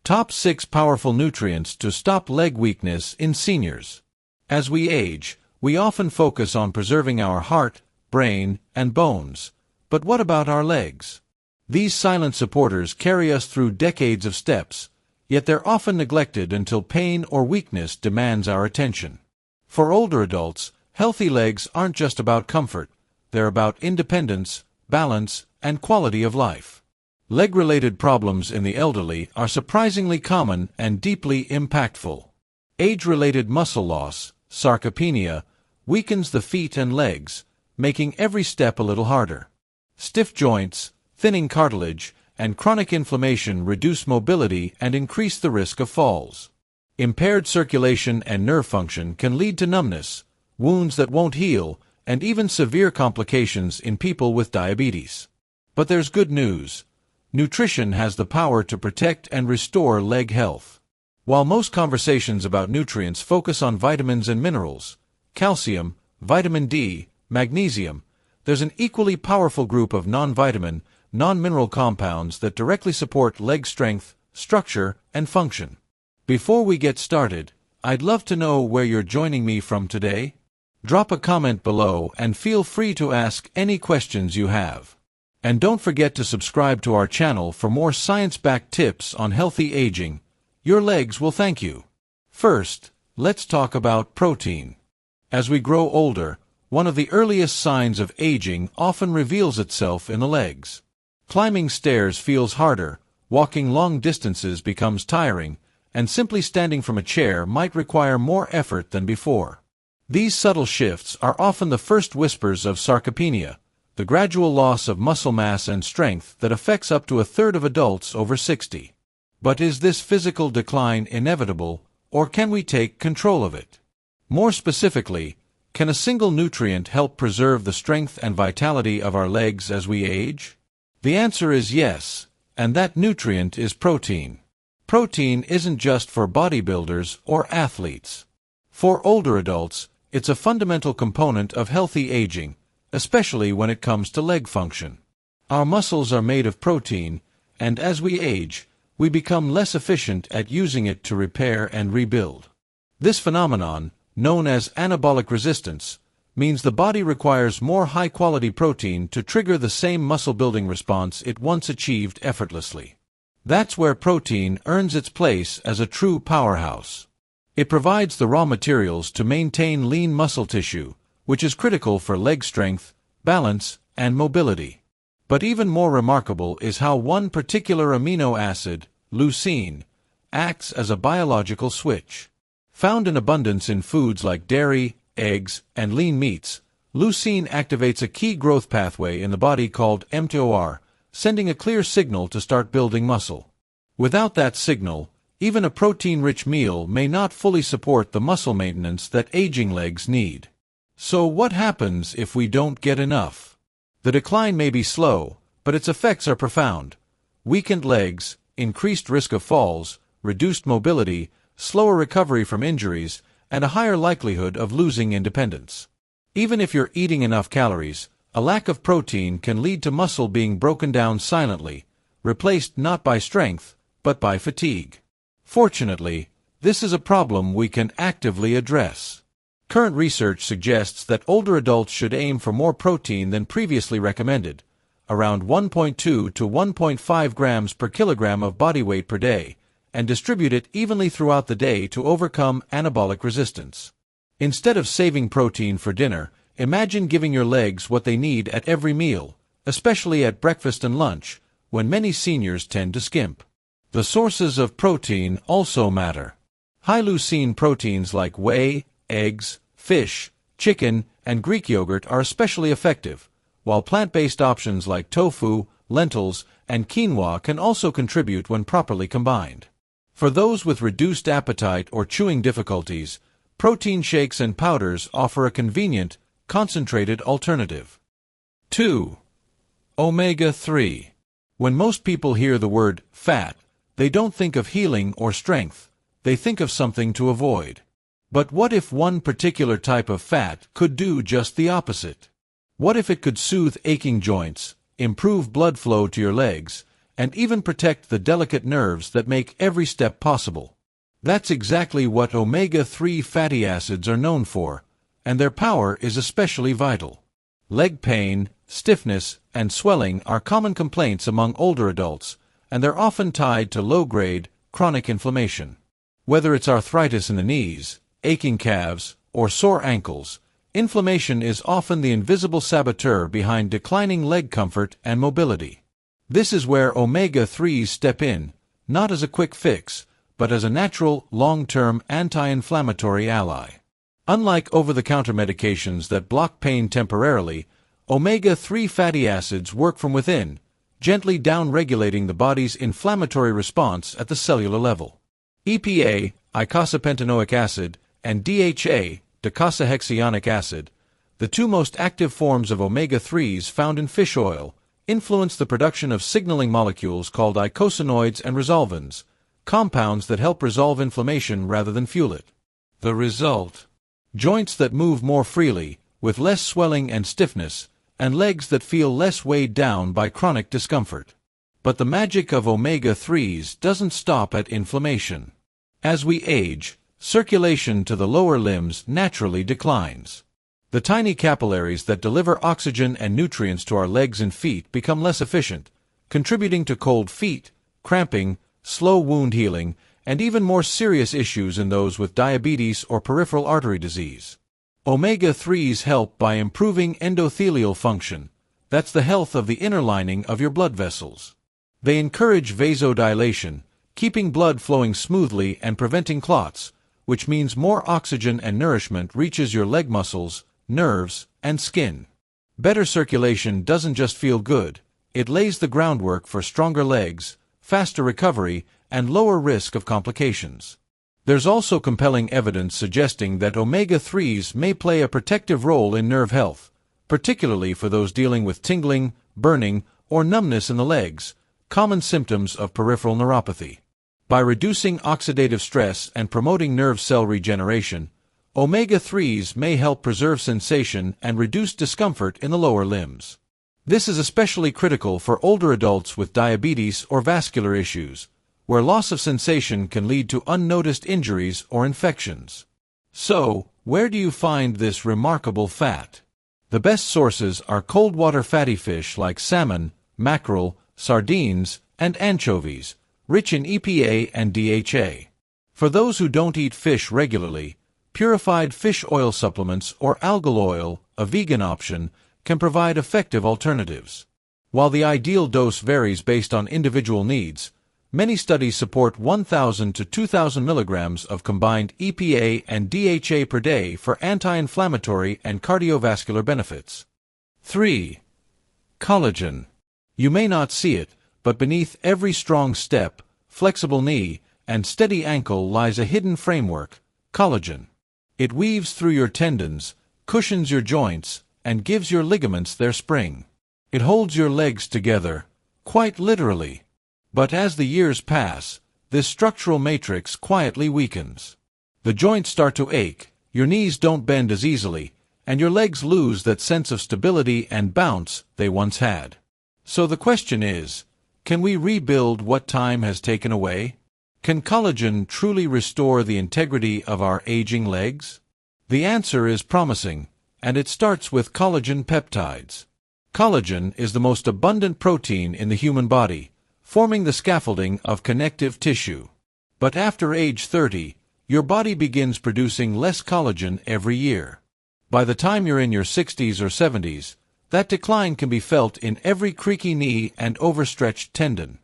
Top 6 powerful nutrients to stop leg weakness in seniors. As we age, we often focus on preserving our heart, brain, and bones. But what about our legs? These silent supporters carry us through decades of steps, yet they're often neglected until pain or weakness demands our attention. For older adults, healthy legs aren't just about comfort, they're about independence, balance, and quality of life. Leg-related problems in the elderly are surprisingly common and deeply impactful. Age-related muscle loss, sarcopenia, weakens the feet and legs, making every step a little harder. Stiff joints, thinning cartilage, and chronic inflammation reduce mobility and increase the risk of falls. Impaired circulation and nerve function can lead to numbness, wounds that won't heal, and even severe complications in people with diabetes. But there's good news. Nutrition has the power to protect and restore leg health. While most conversations about nutrients focus on vitamins and minerals, calcium, vitamin D, magnesium, there's an equally powerful group of non-vitamin, non-mineral compounds that directly support leg strength, structure, and function. Before we get started, I'd love to know where you're joining me from today. Drop a comment below and feel free to ask any questions you have. And don't forget to subscribe to our channel for more science-backed tips on healthy aging. Your legs will thank you. First, let's talk about protein. As we grow older, one of the earliest signs of aging often reveals itself in the legs. Climbing stairs feels harder, walking long distances becomes tiring, and simply standing from a chair might require more effort than before. These subtle shifts are often the first whispers of sarcopenia, the gradual loss of muscle mass and strength that affects up to a third of adults over 60. But is this physical decline inevitable, or can we take control of it? More specifically, can a single nutrient help preserve the strength and vitality of our legs as we age? The answer is yes, and that nutrient is protein. Protein isn't just for bodybuilders or athletes. For older adults, it's a fundamental component of healthy aging, especially when it comes to leg function. Our muscles are made of protein, and as we age, we become less efficient at using it to repair and rebuild. This phenomenon, known as anabolic resistance, means the body requires more high-quality protein to trigger the same muscle-building response it once achieved effortlessly. That's where protein earns its place as a true powerhouse. It provides the raw materials to maintain lean muscle tissue, which is critical for leg strength, balance, and mobility. But even more remarkable is how one particular amino acid, leucine, acts as a biological switch. Found in abundance in foods like dairy, eggs, and lean meats, leucine activates a key growth pathway in the body called mTOR, sending a clear signal to start building muscle. Without that signal, even a protein-rich meal may not fully support the muscle maintenance that aging legs need. So what happens if we don't get enough? The decline may be slow, but its effects are profound. Weakened legs, increased risk of falls, reduced mobility, slower recovery from injuries, and a higher likelihood of losing independence. Even if you're eating enough calories, a lack of protein can lead to muscle being broken down silently, replaced not by strength, but by fatigue. Fortunately, this is a problem we can actively address. Current research suggests that older adults should aim for more protein than previously recommended, around 1.2 to 1.5 grams per kilogram of body weight per day, and distribute it evenly throughout the day to overcome anabolic resistance. Instead of saving protein for dinner, imagine giving your legs what they need at every meal, especially at breakfast and lunch, when many seniors tend to skimp. The sources of protein also matter. High-leucine proteins like whey, eggs, fish, chicken, and Greek yogurt are especially effective, while plant-based options like tofu, lentils, and quinoa can also contribute when properly combined. For those with reduced appetite or chewing difficulties, protein shakes and powders offer a convenient, concentrated alternative. 2. Omega-3. When most people hear the word fat, they don't think of healing or strength, they think of something to avoid. But what if one particular type of fat could do just the opposite? What if it could soothe aching joints, improve blood flow to your legs, and even protect the delicate nerves that make every step possible. That's exactly what omega-3 fatty acids are known for, and their power is especially vital. Leg pain, stiffness, and swelling are common complaints among older adults, and they're often tied to low-grade, chronic inflammation. Whether it's arthritis in the knees, aching calves, or sore ankles, inflammation is often the invisible saboteur behind declining leg comfort and mobility. This is where omega-3s step in, not as a quick fix, but as a natural, long-term anti-inflammatory ally. Unlike over-the-counter medications that block pain temporarily, omega-3 fatty acids work from within, gently down-regulating the body's inflammatory response at the cellular level. EPA, eicosapentaenoic acid, and DHA, docosahexaenoic acid, the two most active forms of omega-3s found in fish oil, influence the production of signaling molecules called eicosanoids and resolvins, compounds that help resolve inflammation rather than fuel it. The result: joints that move more freely, with less swelling and stiffness, and legs that feel less weighed down by chronic discomfort. But the magic of omega-3s doesn't stop at inflammation. As we age, circulation to the lower limbs naturally declines. The tiny capillaries that deliver oxygen and nutrients to our legs and feet become less efficient, contributing to cold feet, cramping, slow wound healing, and even more serious issues in those with diabetes or peripheral artery disease. Omega-3s help by improving endothelial function. That's the health of the inner lining of your blood vessels. They encourage vasodilation, keeping blood flowing smoothly and preventing clots, which means more oxygen and nourishment reaches your leg muscles, nerves, and skin. Better circulation doesn't just feel good, it lays the groundwork for stronger legs, faster recovery, and lower risk of complications. There's also compelling evidence suggesting that omega-3s may play a protective role in nerve health, particularly for those dealing with tingling, burning, or numbness in the legs, common symptoms of peripheral neuropathy. By reducing oxidative stress and promoting nerve cell regeneration, omega-3s may help preserve sensation and reduce discomfort in the lower limbs. This is especially critical for older adults with diabetes or vascular issues, where loss of sensation can lead to unnoticed injuries or infections. So, where do you find this remarkable fat? The best sources are cold water fatty fish like salmon, mackerel, sardines, and anchovies, rich in EPA and DHA. For those who don't eat fish regularly, purified fish oil supplements or algal oil, a vegan option, can provide effective alternatives. While the ideal dose varies based on individual needs, many studies support 1,000 to 2,000 milligrams of combined EPA and DHA per day for anti-inflammatory and cardiovascular benefits. 3. Collagen. You may not see it, but beneath every strong step, flexible knee, and steady ankle lies a hidden framework, collagen. It weaves through your tendons, cushions your joints, and gives your ligaments their spring. It holds your legs together, quite literally. But as the years pass, this structural matrix quietly weakens. The joints start to ache, your knees don't bend as easily, and your legs lose that sense of stability and bounce they once had. So the question is, can we rebuild what time has taken away? Can collagen truly restore the integrity of our aging legs? The answer is promising, and it starts with collagen peptides. Collagen is the most abundant protein in the human body, forming the scaffolding of connective tissue. But after age 30, your body begins producing less collagen every year. By the time you're in your 60s or 70s, that decline can be felt in every creaky knee and overstretched tendon.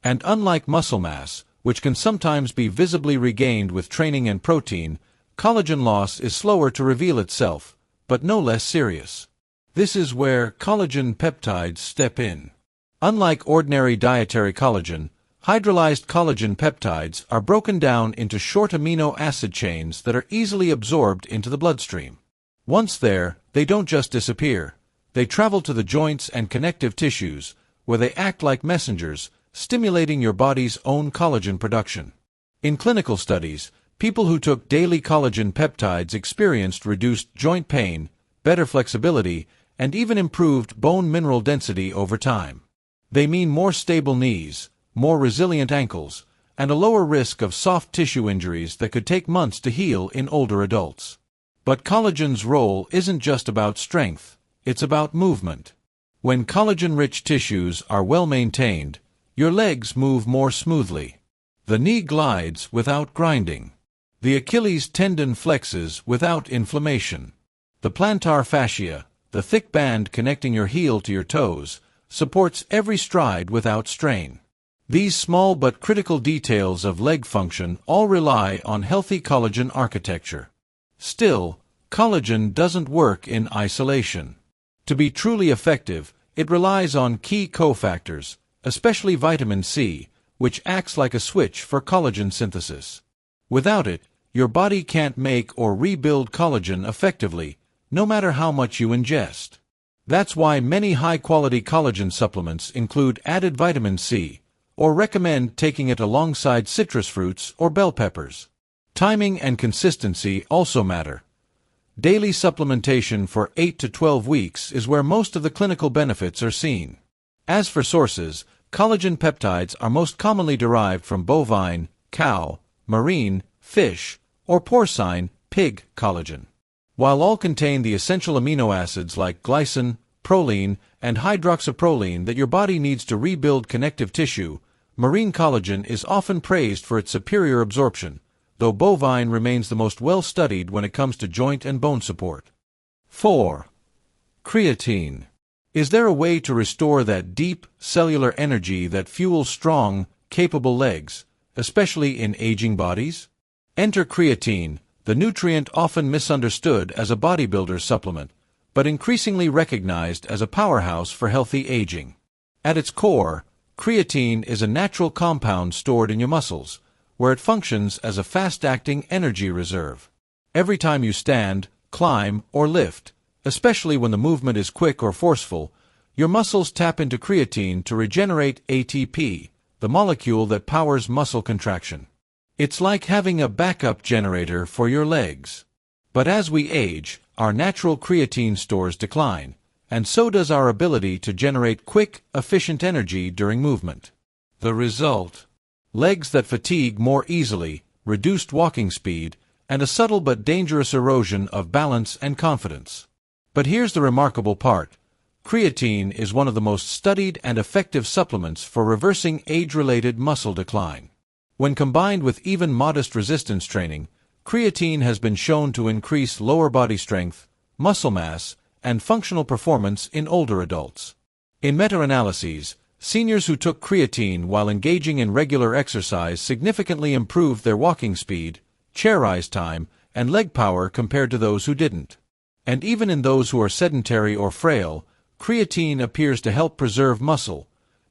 And unlike muscle mass, which can sometimes be visibly regained with training and protein, collagen loss is slower to reveal itself, but no less serious. This is where collagen peptides step in. Unlike ordinary dietary collagen, hydrolyzed collagen peptides are broken down into short amino acid chains that are easily absorbed into the bloodstream. Once there, they don't just disappear. They travel to the joints and connective tissues, where they act like messengers, stimulating your body's own collagen production. In clinical studies, people who took daily collagen peptides experienced reduced joint pain, better flexibility, and even improved bone mineral density over time. They mean more stable knees, more resilient ankles, and a lower risk of soft tissue injuries that could take months to heal in older adults. But collagen's role isn't just about strength, it's about movement. When collagen-rich tissues are well maintained, your legs move more smoothly. The knee glides without grinding. The Achilles tendon flexes without inflammation. The plantar fascia, the thick band connecting your heel to your toes, supports every stride without strain. These small but critical details of leg function all rely on healthy collagen architecture. Still, collagen doesn't work in isolation. To be truly effective, it relies on key cofactors, especially vitamin C, which acts like a switch for collagen synthesis. Without it, your body can't make or rebuild collagen effectively, no matter how much you ingest. That's why many high-quality collagen supplements include added vitamin C, or recommend taking it alongside citrus fruits or bell peppers. Timing and consistency also matter. Daily supplementation for 8 to 12 weeks is where most of the clinical benefits are seen. As for sources, collagen peptides are most commonly derived from bovine, cow, marine, fish, or porcine, pig collagen. While all contain the essential amino acids like glycine, proline, and hydroxyproline that your body needs to rebuild connective tissue, marine collagen is often praised for its superior absorption, though bovine remains the most well-studied when it comes to joint and bone support. 4. Creatine. Is there a way to restore that deep, cellular energy that fuels strong, capable legs, especially in aging bodies? Enter creatine, the nutrient often misunderstood as a bodybuilder's supplement, but increasingly recognized as a powerhouse for healthy aging. At its core, creatine is a natural compound stored in your muscles, where it functions as a fast-acting energy reserve. Every time you stand, climb, or lift, especially when the movement is quick or forceful, your muscles tap into creatine to regenerate ATP, the molecule that powers muscle contraction. It's like having a backup generator for your legs. But as we age, our natural creatine stores decline, and so does our ability to generate quick, efficient energy during movement. The result: legs that fatigue more easily, reduced walking speed, and a subtle but dangerous erosion of balance and confidence. But here's the remarkable part. Creatine is one of the most studied and effective supplements for reversing age-related muscle decline. When combined with even modest resistance training, creatine has been shown to increase lower body strength, muscle mass, and functional performance in older adults. In meta-analyses, seniors who took creatine while engaging in regular exercise significantly improved their walking speed, chair rise time, and leg power compared to those who didn't. And even in those who are sedentary or frail, creatine appears to help preserve muscle,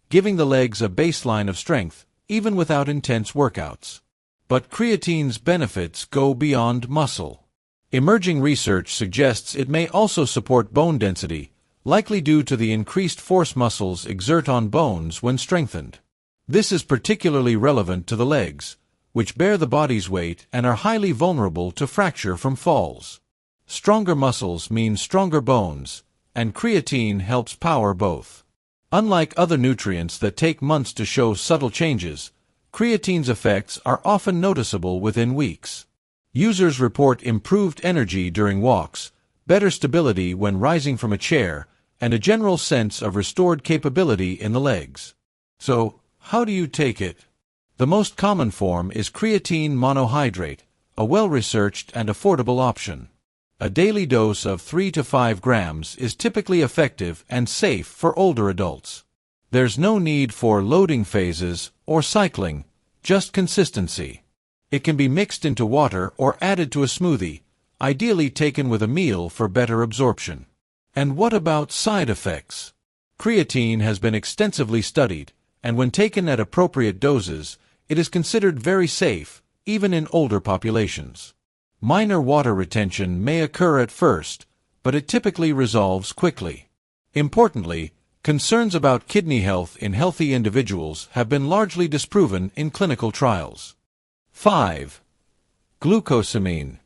giving the legs a baseline of strength, even without intense workouts. But creatine's benefits go beyond muscle. Emerging research suggests it may also support bone density, likely due to the increased force muscles exert on bones when strengthened. This is particularly relevant to the legs, which bear the body's weight and are highly vulnerable to fracture from falls. Stronger muscles mean stronger bones, and creatine helps power both. Unlike other nutrients that take months to show subtle changes, creatine's effects are often noticeable within weeks. Users report improved energy during walks, better stability when rising from a chair, and a general sense of restored capability in the legs. So, how do you take it? The most common form is creatine monohydrate, a well-researched and affordable option. A daily dose of 3 to 5 grams is typically effective and safe for older adults. There's no need for loading phases or cycling, just consistency. It can be mixed into water or added to a smoothie, ideally taken with a meal for better absorption. And what about side effects? Creatine has been extensively studied, and when taken at appropriate doses, it is considered very safe, even in older populations. Minor water retention may occur at first, but it typically resolves quickly. Importantly, concerns about kidney health in healthy individuals have been largely disproven in clinical trials. 5. Glucosamine.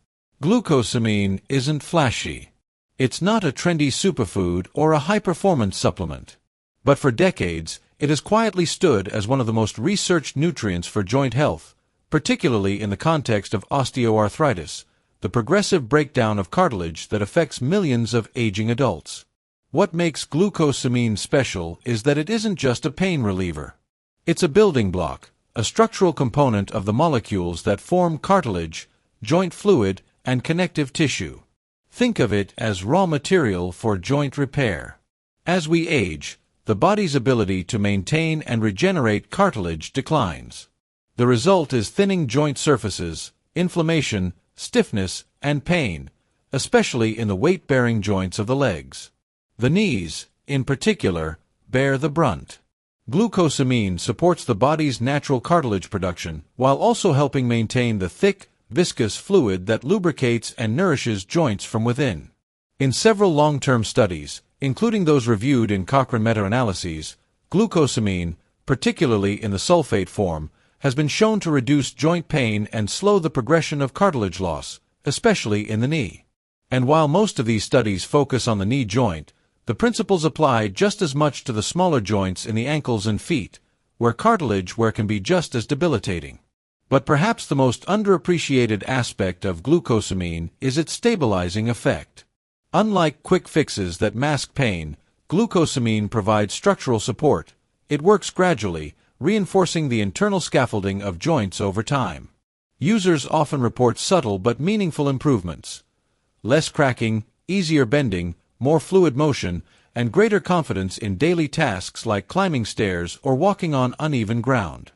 Glucosamine isn't flashy. It's not a trendy superfood or a high-performance supplement. But for decades, It has quietly stood as one of the most researched nutrients for joint health, particularly in the context of osteoarthritis, the progressive breakdown of cartilage that affects millions of aging adults. What makes glucosamine special is that it isn't just a pain reliever. It's a building block, a structural component of the molecules that form cartilage, joint fluid, and connective tissue. Think of it as raw material for joint repair. As we age, the body's ability to maintain and regenerate cartilage declines. The result is thinning joint surfaces, inflammation, stiffness, and pain, especially in the weight-bearing joints of the legs. The knees, in particular, bear the brunt. Glucosamine supports the body's natural cartilage production while also helping maintain the thick, viscous fluid that lubricates and nourishes joints from within. In several long-term studies, including those reviewed in Cochrane meta-analyses, glucosamine, particularly in the sulfate form, has been shown to reduce joint pain and slow the progression of cartilage loss, especially in the knee. And while most of these studies focus on the knee joint, the principles apply just as much to the smaller joints in the ankles and feet, where cartilage can be just as debilitating. But perhaps the most underappreciated aspect of glucosamine is its stabilizing effect. Unlike quick fixes that mask pain, glucosamine provides structural support. It works gradually, reinforcing the internal scaffolding of joints over time. Users often report subtle but meaningful improvements. Less cracking, easier bending, more fluid motion, and greater confidence in daily tasks like climbing stairs or walking on uneven ground.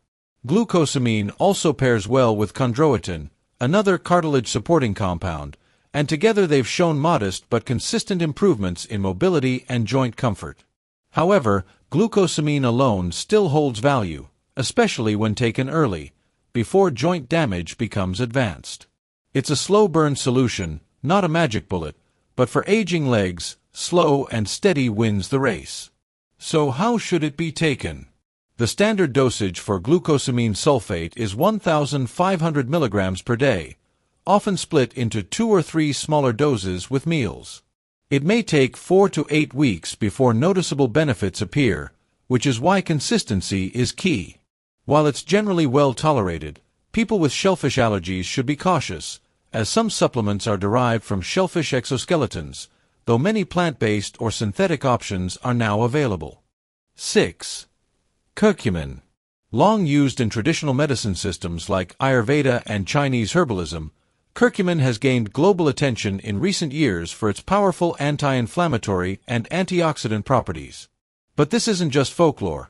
Glucosamine also pairs well with chondroitin, another cartilage-supporting compound, and together they've shown modest but consistent improvements in mobility and joint comfort. However, glucosamine alone still holds value, especially when taken early, before joint damage becomes advanced. It's a slow-burn solution, not a magic bullet, but for aging legs, slow and steady wins the race. So how should it be taken? The standard dosage for glucosamine sulfate is 1,500 mg per day, often split into 2 or 3 smaller doses with meals. It may take 4 to 8 weeks before noticeable benefits appear, which is why consistency is key. While it's generally well tolerated, people with shellfish allergies should be cautious, as some supplements are derived from shellfish exoskeletons, though many plant-based or synthetic options are now available. 6. Curcumin. Long used in traditional medicine systems like Ayurveda and Chinese herbalism, curcumin has gained global attention in recent years for its powerful anti-inflammatory and antioxidant properties. But this isn't just folklore.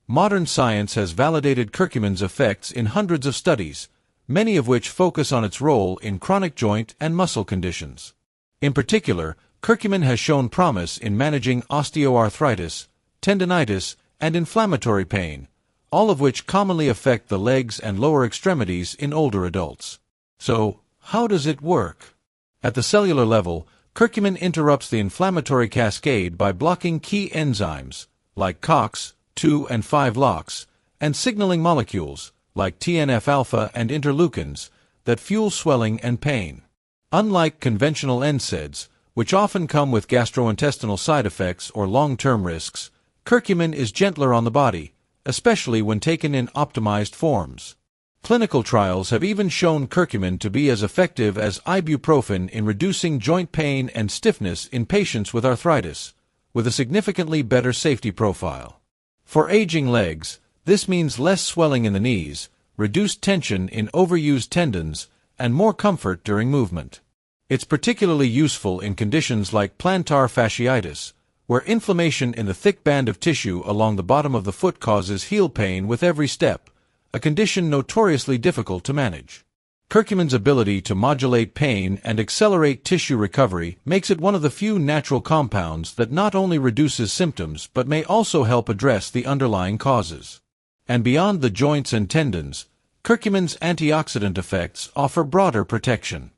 Modern science has validated curcumin's effects in hundreds of studies, many of which focus on its role in chronic joint and muscle conditions. In particular, curcumin has shown promise in managing osteoarthritis, tendinitis, and inflammatory pain, all of which commonly affect the legs and lower extremities in older adults. So, how does it work? At the cellular level, curcumin interrupts the inflammatory cascade by blocking key enzymes, like COX, 2 and 5 LOX, and signaling molecules, like TNF-alpha and interleukins, that fuel swelling and pain. Unlike conventional NSAIDs, which often come with gastrointestinal side effects or long-term risks, curcumin is gentler on the body, especially when taken in optimized forms. Clinical trials have even shown curcumin to be as effective as ibuprofen in reducing joint pain and stiffness in patients with arthritis, with a significantly better safety profile. For aging legs, this means less swelling in the knees, reduced tension in overused tendons, and more comfort during movement. It's particularly useful in conditions like plantar fasciitis, where inflammation in the thick band of tissue along the bottom of the foot causes heel pain with every step, a condition notoriously difficult to manage. Curcumin's ability to modulate pain and accelerate tissue recovery makes it one of the few natural compounds that not only reduces symptoms but may also help address the underlying causes. And beyond the joints and tendons, curcumin's antioxidant effects offer broader protection.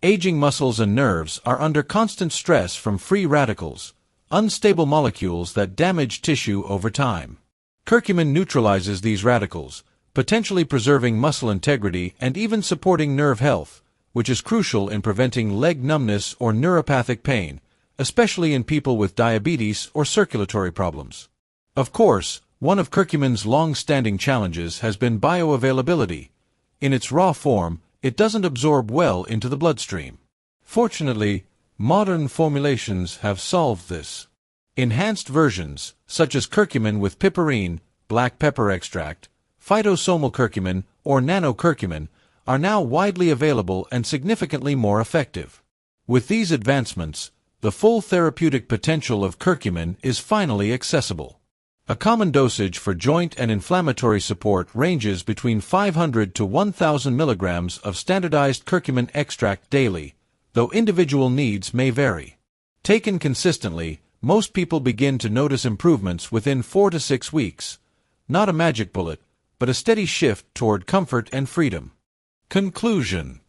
Aging muscles and nerves are under constant stress from free radicals, unstable molecules that damage tissue over time. Curcumin neutralizes these radicals, potentially preserving muscle integrity and even supporting nerve health, which is crucial in preventing leg numbness or neuropathic pain, especially in people with diabetes or circulatory problems. Of course, One of curcumin's long-standing challenges has been bioavailability. In its raw form, it doesn't absorb well into the bloodstream. Fortunately, modern formulations have solved this. Enhanced versions, such as curcumin with piperine, black pepper extract, phytosomal curcumin, or nanocurcumin, are now widely available and significantly more effective. With these advancements, the full therapeutic potential of curcumin is finally accessible. A common dosage for joint and inflammatory support ranges between 500 to 1,000 milligrams of standardized curcumin extract daily, though individual needs may vary. Taken consistently, most people begin to notice improvements within 4 to 6 weeks. Not a magic bullet, but a steady shift toward comfort and freedom. Conclusion.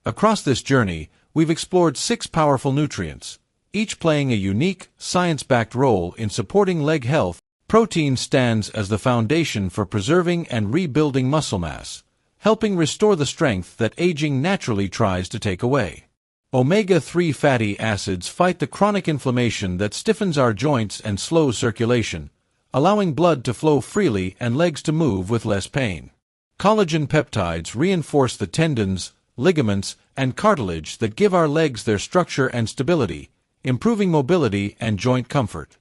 Across this journey, we've explored 6 powerful nutrients, each playing a unique, science-backed role in supporting leg health. Protein stands as the foundation for preserving and rebuilding muscle mass, helping restore the strength that aging naturally tries to take away. Omega-3 fatty acids fight the chronic inflammation that stiffens our joints and slows circulation, allowing blood to flow freely and legs to move with less pain. Collagen peptides reinforce the tendons, ligaments, and cartilage that give our legs their structure and stability, improving mobility and joint comfort.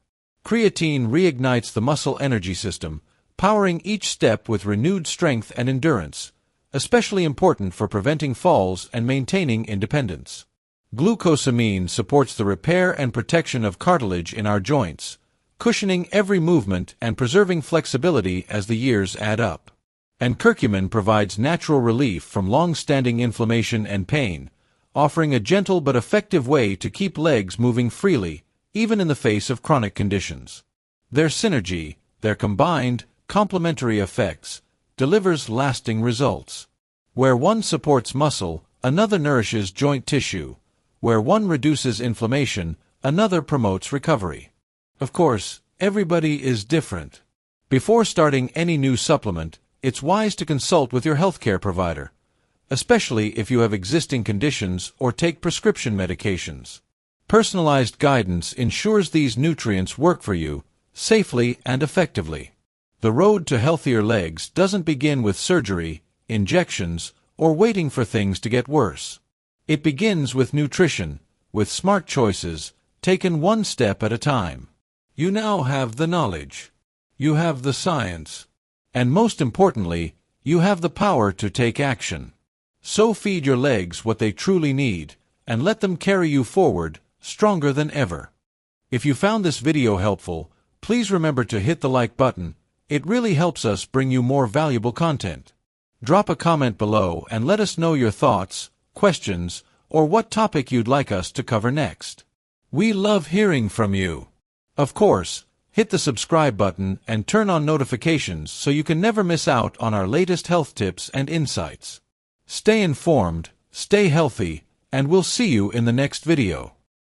Creatine reignites the muscle energy system, powering each step with renewed strength and endurance, especially important for preventing falls and maintaining independence. Glucosamine supports the repair and protection of cartilage in our joints, cushioning every movement and preserving flexibility as the years add up. And curcumin provides natural relief from long-standing inflammation and pain, offering a gentle but effective way to keep legs moving freely, even in the face of chronic conditions. Their synergy, their combined, complementary effects, delivers lasting results. Where one supports muscle, another nourishes joint tissue. Where one reduces inflammation, another promotes recovery. Of course, everybody is different. Before starting any new supplement, it's wise to consult with your healthcare provider, especially if you have existing conditions or take prescription medications. Personalized guidance ensures these nutrients work for you, safely and effectively. The road to healthier legs doesn't begin with surgery, injections, or waiting for things to get worse. It begins with nutrition, with smart choices, taken one step at a time. You now have the knowledge. You have the science. And most importantly, you have the power to take action. So feed your legs what they truly need, and let them carry you forward, stronger than ever. If you found this video helpful, please remember to hit the like button. It really helps us bring you more valuable content. Drop a comment below and let us know your thoughts, questions, or what topic you'd like us to cover next. We love hearing from you. Of course, hit the subscribe button and turn on notifications so you can never miss out on our latest health tips and insights. Stay informed, stay healthy, and we'll see you in the next video.